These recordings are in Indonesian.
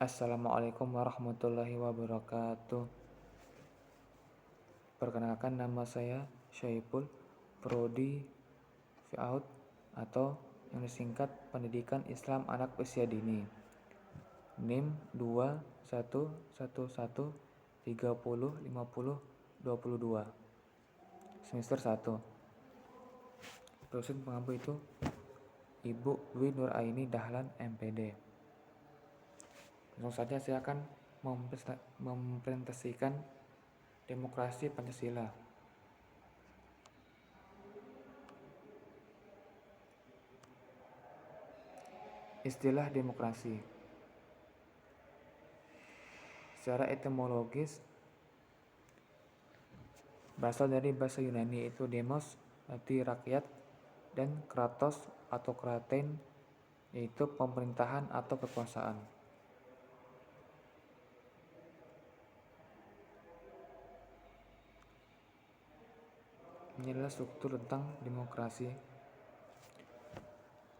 Assalamualaikum warahmatullahi wabarakatuh. Perkenalkan, nama saya Syaiful, Prodi Fiaud atau yang disingkat Pendidikan Islam Anak Usia Dini. NIM 2111305022. Semester 1. Dosen pengampu itu Ibu Dwi Nuraini Dahlan, MPD. Langsung saja saya akan mempresentasikan demokrasi Pancasila. Istilah demokrasi secara etimologis berasal dari bahasa Yunani, yaitu demos arti rakyat, dan kratos atau kratein yaitu pemerintahan atau kekuasaan. Ini adalah struktur tentang demokrasi.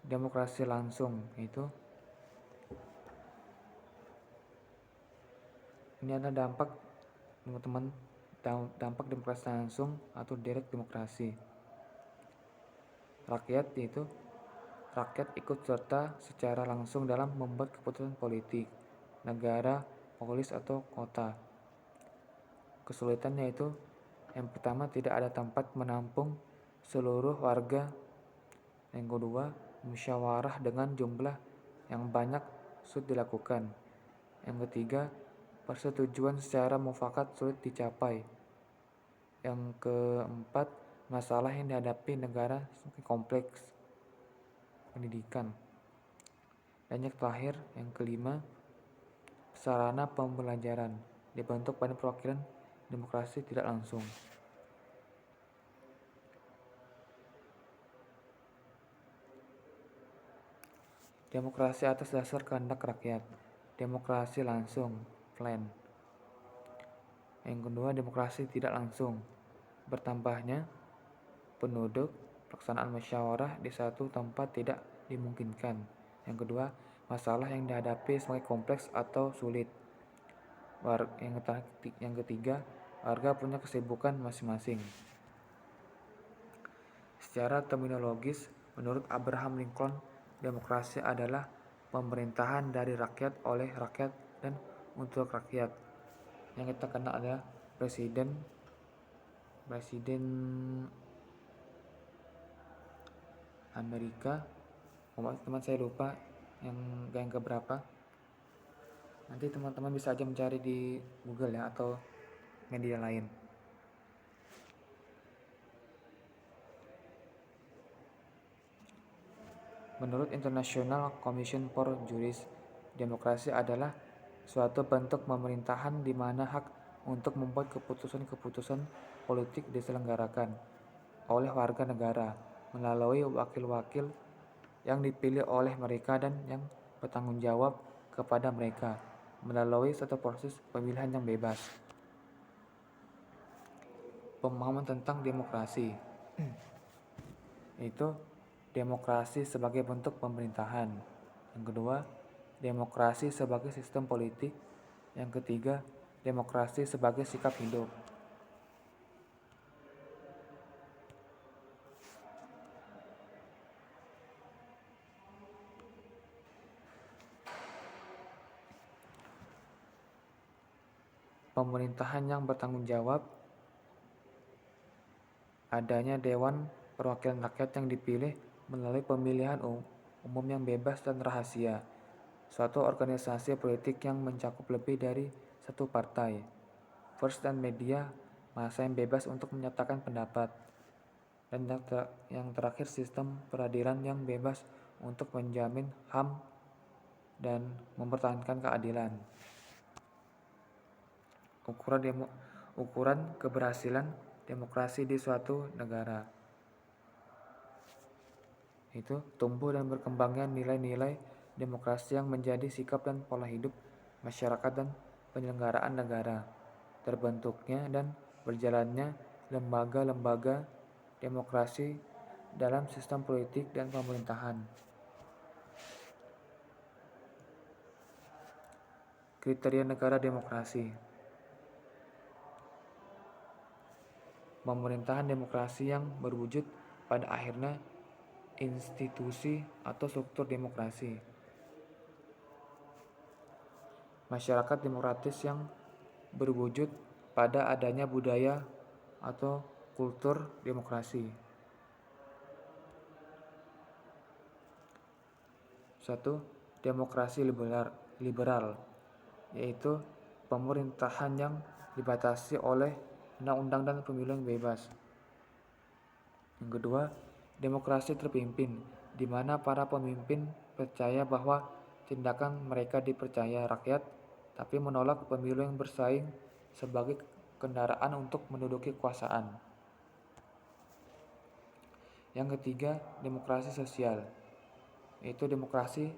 Demokrasi langsung, yaitu ini adalah dampak teman-teman, dampak demokrasi langsung atau direct demokrasi. Rakyat, yaitu rakyat ikut serta secara langsung dalam membuat keputusan politik, negara, polis atau kota. Kesulitannya yaitu yang pertama, tidak ada tempat menampung seluruh warga. Yang kedua, musyawarah dengan jumlah yang banyak sulit dilakukan. Yang ketiga, persetujuan secara mufakat sulit dicapai. Yang keempat, masalah yang dihadapi negara semakin kompleks, pendidikan. Dan yang terakhir, yang kelima, sarana pembelajaran dibentuk pada perwakilan demokrasi tidak langsung. Demokrasi atas dasar kehendak rakyat. Demokrasi langsung, plan. Yang kedua, demokrasi tidak langsung. Bertambahnya penduduk, pelaksanaan musyawarah di satu tempat tidak dimungkinkan. Yang kedua, masalah yang dihadapi semakin kompleks atau sulit. Yang ketiga, warga punya kesibukan masing-masing. Secara terminologis, menurut Abraham Lincoln, demokrasi adalah pemerintahan dari rakyat oleh rakyat dan untuk rakyat. Yang kita kenal adalah presiden Amerika. Teman saya lupa yang keberapa. Nanti teman-teman bisa aja mencari di Google ya, atau media lain. Menurut International Commission for Justice, demokrasi adalah suatu bentuk pemerintahan di mana hak untuk membuat keputusan-keputusan politik diselenggarakan oleh warga negara melalui wakil-wakil yang dipilih oleh mereka dan yang bertanggung jawab kepada mereka melalui satu proses pemilihan yang bebas. Pemahaman tentang demokrasi yaitu demokrasi sebagai bentuk pemerintahan. Yang kedua, demokrasi sebagai sistem politik. Yang ketiga, demokrasi sebagai sikap hidup. Pemerintahan yang bertanggung jawab, adanya Dewan Perwakilan Rakyat yang dipilih melalui pemilihan umum yang bebas dan rahasia, suatu organisasi politik yang mencakup lebih dari satu partai, pers dan media massa yang bebas untuk menyatakan pendapat, dan yang terakhir sistem peradilan yang bebas untuk menjamin HAM dan mempertahankan keadilan. Ukuran keberhasilan demokrasi di suatu negara itu tumbuh dan berkembangnya nilai-nilai demokrasi yang menjadi sikap dan pola hidup masyarakat dan penyelenggaraan negara, terbentuknya dan berjalannya lembaga-lembaga demokrasi dalam sistem politik dan pemerintahan. Kriteria negara demokrasi. Pemerintahan demokrasi yang berwujud pada akhirnya institusi atau struktur demokrasi. Masyarakat demokratis yang berwujud pada adanya budaya atau kultur demokrasi. 1. Demokrasi liberal, yaitu pemerintahan yang dibatasi oleh undang-undang dan pemilu yang bebas. Yang kedua, demokrasi terpimpin, di mana para pemimpin percaya bahwa tindakan mereka dipercaya rakyat, tapi menolak pemilu yang bersaing sebagai kendaraan untuk menduduki kekuasaan. Yang ketiga, demokrasi sosial, yaitu demokrasi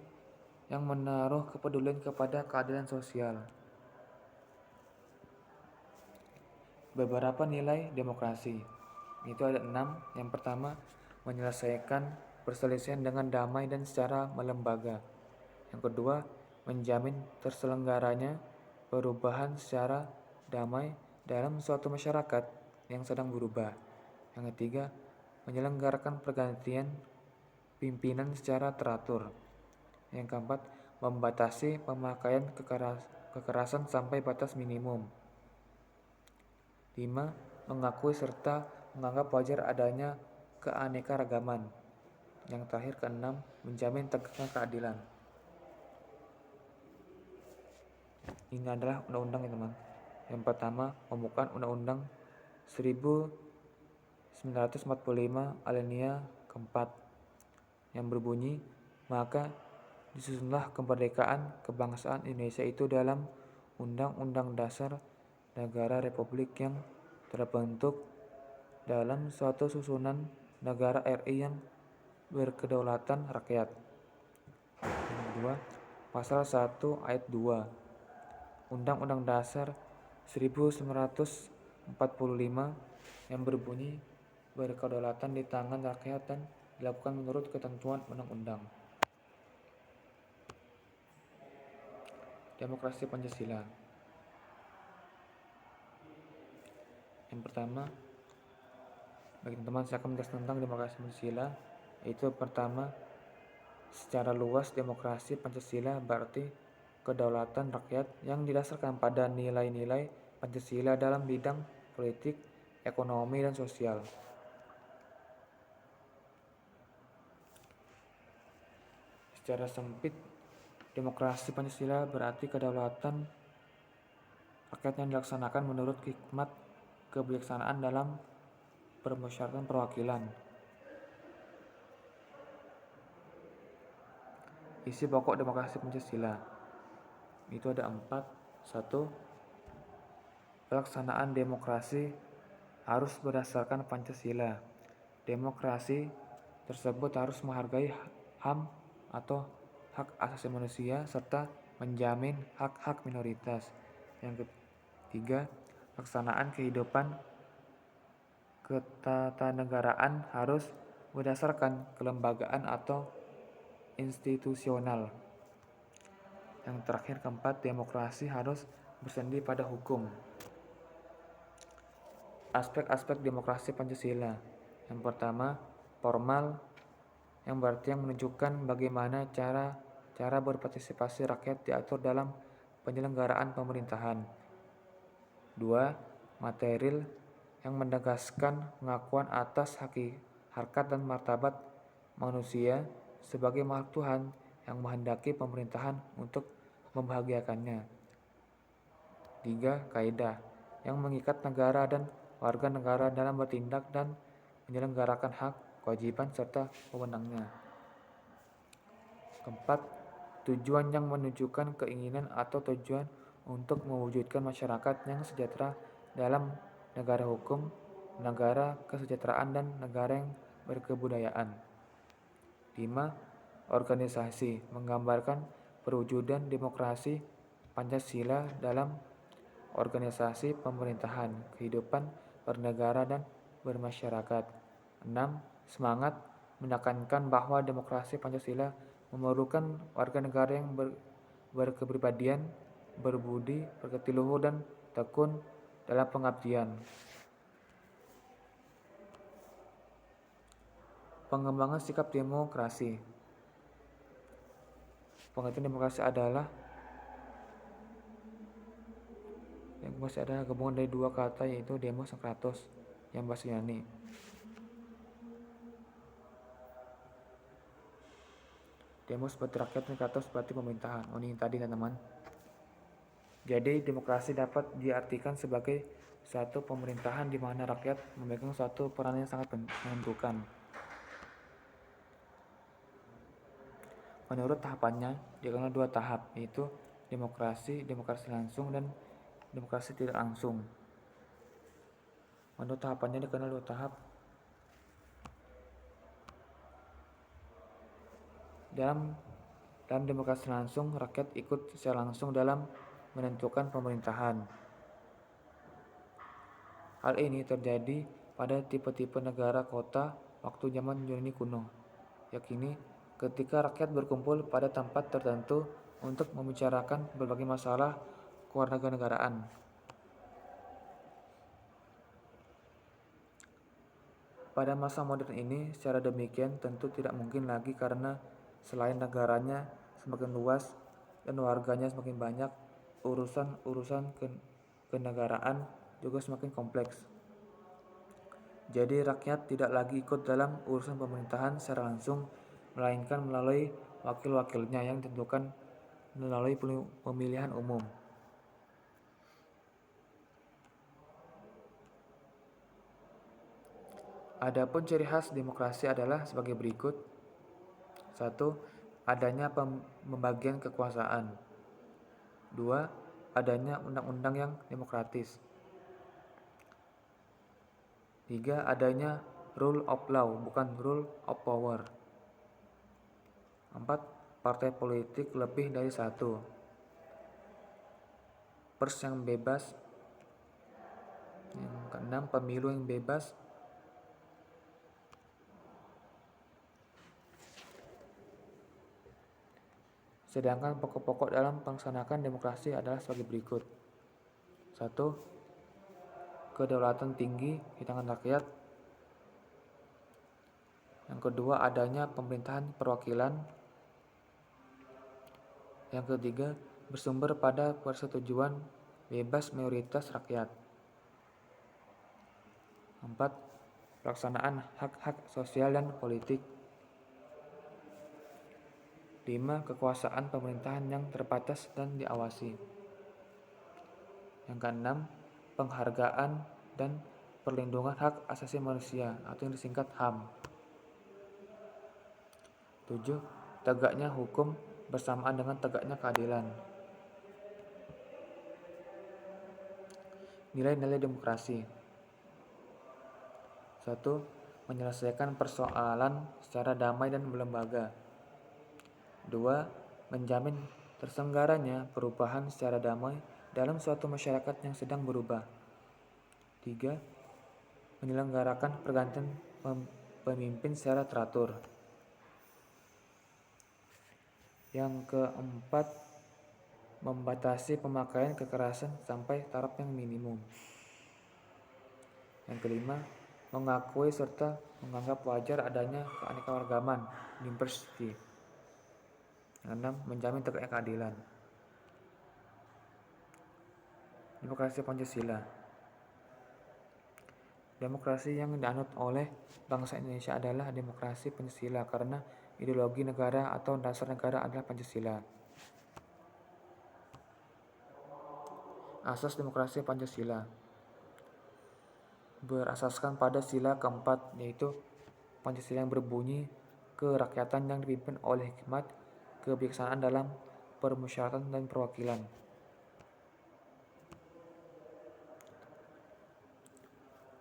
yang menaruh kepedulian kepada keadilan sosial. Beberapa nilai demokrasi, itu ada 6. Yang pertama, menyelesaikan perselisihan dengan damai dan secara melembaga. Yang kedua, menjamin terselenggaranya perubahan secara damai dalam suatu masyarakat yang sedang berubah. Yang ketiga, menyelenggarakan pergantian pimpinan secara teratur. Yang keempat, membatasi pemakaian kekerasan sampai batas minimum. 5. Mengakui serta menganggap wajar adanya keanekaragaman. Yang terakhir, keenam, menjamin tegaknya keadilan. Ini adalah undang-undang, teman. Yang pertama, pembukaan Undang-Undang 1945 alinea keempat yang berbunyi, maka disusunlah kemerdekaan kebangsaan Indonesia itu dalam Undang-Undang Dasar Negara Republik yang terbentuk dalam suatu susunan negara RI yang berkedaulatan rakyat. Yang kedua, pasal 1 ayat 2 Undang-Undang Dasar 1945 yang berbunyi, berkedaulatan di tangan rakyat dan dilakukan menurut ketentuan undang-undang. Demokrasi Pancasila. Yang pertama, bagi teman-teman saya akan menjelaskan tentang demokrasi Pancasila, yaitu pertama, secara luas demokrasi Pancasila berarti kedaulatan rakyat yang didasarkan pada nilai-nilai Pancasila dalam bidang politik, ekonomi, dan sosial. Secara sempit, demokrasi Pancasila berarti kedaulatan rakyat yang dilaksanakan menurut hikmat kebijaksanaan dalam permusyawaratan perwakilan. Isi pokok demokrasi Pancasila itu ada 4. 1. Pelaksanaan demokrasi harus berdasarkan Pancasila. Demokrasi tersebut harus menghargai HAM atau hak asasi manusia serta menjamin hak-hak minoritas. Yang ketiga, pelaksanaan kehidupan ketatanegaraan harus berdasarkan kelembagaan atau institusional. Yang terakhir, keempat, demokrasi harus bersandar pada hukum. Aspek-aspek demokrasi Pancasila. Yang pertama, formal, yang berarti yang menunjukkan bagaimana cara berpartisipasi rakyat diatur dalam penyelenggaraan pemerintahan. 2. Material, yang menegaskan pengakuan atas harkat dan martabat manusia sebagai makhluk Tuhan yang menghendaki pemerintahan untuk membahagiakannya. 3. Kaidah, yang mengikat negara dan warga negara dalam bertindak dan menyelenggarakan hak, kewajiban, serta wewenangnya. 4. Tujuan, yang menunjukkan keinginan atau tujuan untuk mewujudkan masyarakat yang sejahtera dalam negara hukum, negara kesejahteraan, dan negara yang berkebudayaan. 5. Organisasi, menggambarkan perwujudan demokrasi Pancasila dalam organisasi pemerintahan, kehidupan bernegara dan bermasyarakat. 6. Semangat, menekankan bahwa demokrasi Pancasila memerlukan warga negara yang berkepribadian, berbudi, pekerti luhur, dan tekun dalam pengabdian. Pengembangan sikap demokrasi. Pengertian demokrasi adalah gabungan dari dua kata, yaitu demos dan kratos, yang bahasa Yunani. Demos berarti rakyat dan kratos berarti pemerintahan. Ini tadi teman-teman. Jadi demokrasi dapat diartikan sebagai suatu pemerintahan di mana rakyat memegang suatu peran yang sangat menentukan. Menurut tahapannya, dikenal dua tahap, yaitu demokrasi langsung, dan demokrasi tidak langsung. Menurut tahapannya dikenal dua tahap. Dalam demokrasi langsung, rakyat ikut secara langsung dalam menentukan pemerintahan. Hal ini terjadi pada tipe-tipe negara kota waktu zaman Yunani kuno, yakni ketika rakyat berkumpul pada tempat tertentu untuk membicarakan berbagai masalah kewarganegaraan. Pada masa modern ini, secara demikian tentu tidak mungkin lagi karena selain negaranya semakin luas dan warganya semakin banyak, urusan kenegaraan juga semakin kompleks. Jadi rakyat tidak lagi ikut dalam urusan pemerintahan secara langsung, melainkan melalui wakil-wakilnya yang ditentukan melalui pemilihan umum. Adapun ciri khas demokrasi adalah sebagai berikut. 1. Adanya pembagian kekuasaan. 2. Adanya undang-undang yang demokratis. 3. Adanya rule of law, bukan rule of power. 4. Partai politik lebih dari satu. Pers yang bebas. Yang keenam, pemilu yang bebas. Sedangkan pokok-pokok dalam melaksanakan demokrasi adalah sebagai berikut. 1. Kedaulatan tinggi di tangan rakyat. Yang kedua, adanya pemerintahan perwakilan. Yang ketiga, bersumber pada persetujuan bebas mayoritas rakyat. 4. Pelaksanaan hak-hak sosial dan politik. 5. Kekuasaan pemerintahan yang terbatas dan diawasi. Yang keenam, penghargaan dan perlindungan hak asasi manusia atau yang disingkat HAM. 7. Tegaknya hukum bersamaan dengan tegaknya keadilan. Nilai-nilai demokrasi. 1. Menyelesaikan persoalan secara damai dan berlembaga. 2. Menjamin terselenggaranya perubahan secara damai dalam suatu masyarakat yang sedang berubah. 3. Menyelenggarakan pergantian pemimpin secara teratur. Yang keempat, membatasi pemakaian kekerasan sampai taraf yang minimum. Yang kelima, mengakui serta menganggap wajar adanya keanekaragaman diversity. Yang enam, menjamin tegaknya keadilan. Demokrasi Pancasila. Demokrasi yang dianut oleh bangsa Indonesia adalah demokrasi Pancasila karena ideologi negara atau dasar negara adalah Pancasila. Asas demokrasi Pancasila berasaskan pada sila keempat, yaitu Pancasila yang berbunyi kerakyatan yang dipimpin oleh hikmat kebijaksanaan dalam permusyawaratan dan perwakilan.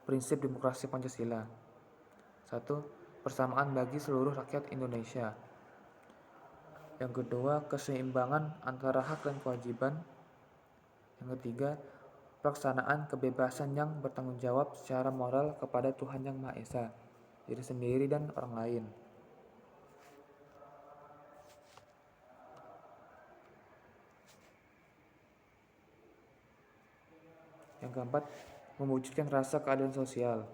Prinsip demokrasi Pancasila. 1. Persamaan bagi seluruh rakyat Indonesia. Yang kedua, keseimbangan antara hak dan kewajiban. Yang ketiga, pelaksanaan kebebasan yang bertanggung jawab secara moral kepada Tuhan Yang Maha Esa, diri sendiri dan orang lain. Yang keempat, mewujudkan rasa keadilan sosial.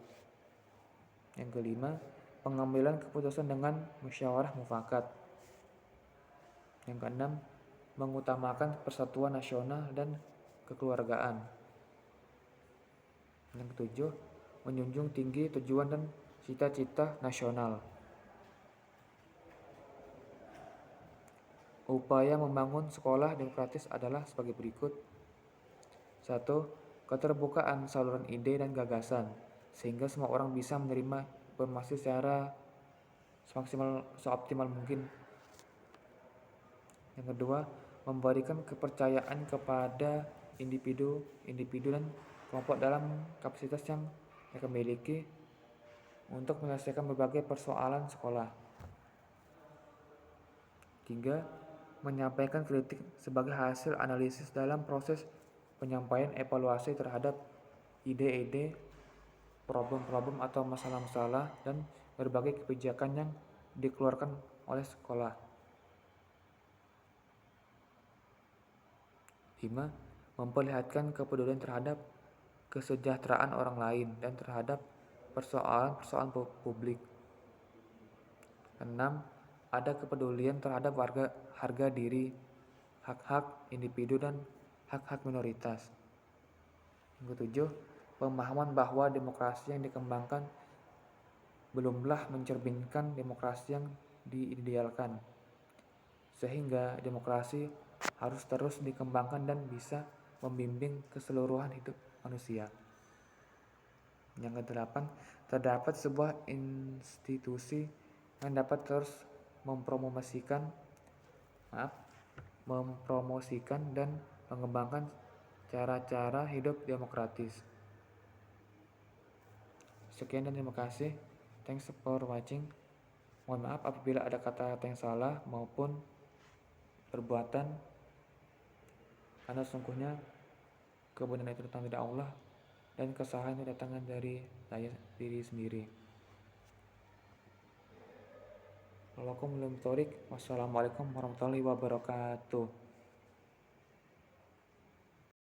Yang kelima, pengambilan keputusan dengan musyawarah mufakat. Yang keenam, mengutamakan persatuan nasional dan kekeluargaan. Yang ketujuh, menjunjung tinggi tujuan dan cita-cita nasional. Upaya membangun sekolah demokratis adalah sebagai berikut. 1. Keterbukaan saluran ide dan gagasan, sehingga semua orang bisa menerima informasi secara seoptimal mungkin. Yang kedua, memberikan kepercayaan kepada individu dan kelompok dalam kapasitas yang mereka miliki untuk menyelesaikan berbagai persoalan sekolah. 3. Menyampaikan kritik sebagai hasil analisis dalam proses penyampaian evaluasi terhadap ide-ide, problem-problem atau masalah-masalah dan berbagai kebijakan yang dikeluarkan oleh sekolah. 5. Memperlihatkan kepedulian terhadap kesejahteraan orang lain dan terhadap persoalan-persoalan publik. 6. Ada kepedulian terhadap harga diri, hak-hak individu dan hak-hak minoritas. Yang ketujuh, pemahaman bahwa demokrasi yang dikembangkan belumlah mencerminkan demokrasi yang diidealkan, sehingga demokrasi harus terus dikembangkan dan bisa membimbing keseluruhan hidup manusia. Yang kedelapan, terdapat sebuah institusi yang dapat terus mempromosikan dan mengembangkan cara-cara hidup demokratis. Sekian dan terima kasih. Thanks for watching. Mohon maaf apabila ada kata-kata yang salah maupun perbuatan, karena sesungguhnya kebenaran itu datang dari Allah dan kesalahan itu datang dari saya diri sendiri. Wassalamualaikum warahmatullahi wabarakatuh.